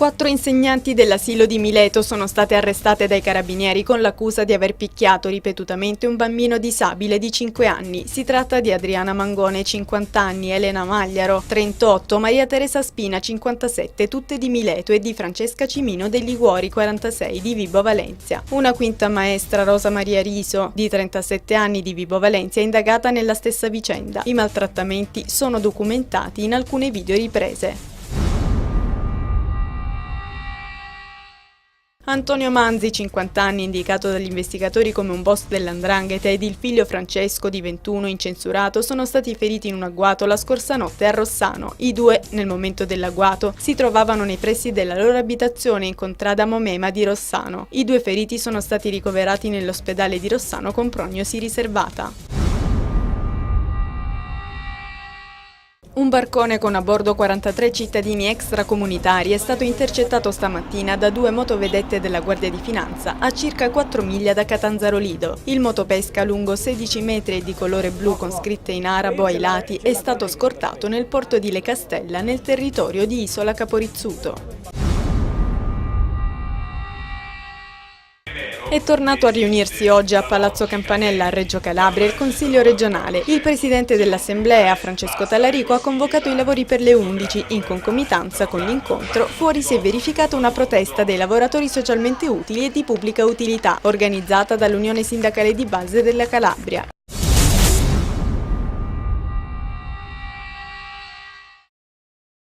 4 insegnanti dell'asilo di Mileto sono state arrestate dai carabinieri con l'accusa di aver picchiato ripetutamente un bambino disabile di 5 anni. Si tratta di Adriana Mangone, 50 anni, Elena Magliaro, 38, Maria Teresa Spina, 57, tutte di Mileto, e di Francesca Cimino dei Liguori, 46, di Vibo Valentia. Una quinta maestra, Rosa Maria Riso, di 37 anni, di Vibo Valentia, è indagata nella stessa vicenda. I maltrattamenti sono documentati in alcune videoriprese. Antonio Manzi, 50 anni, indicato dagli investigatori come un boss dell''ndrangheta, ed il figlio Francesco, di 21, incensurato, sono stati feriti in un agguato la scorsa notte a Rossano. I due, nel momento dell'agguato, si trovavano nei pressi della loro abitazione in contrada Momema di Rossano. I due feriti sono stati ricoverati nell'ospedale di Rossano con prognosi riservata. Un barcone con a bordo 43 cittadini extracomunitari è stato intercettato stamattina da 2 motovedette della Guardia di Finanza a circa 4 miglia da Catanzaro Lido. Il motopesca lungo 16 metri e di colore blu con scritte in arabo ai lati è stato scortato nel porto di Le Castella, nel territorio di Isola Caporizzuto. È tornato a riunirsi oggi a Palazzo Campanella a Reggio Calabria il Consiglio regionale. Il presidente dell'Assemblea, Francesco Tallarico, ha convocato i lavori per le 11. In concomitanza con l'incontro, fuori si è verificata una protesta dei lavoratori socialmente utili e di pubblica utilità, organizzata dall'Unione Sindacale di Base della Calabria,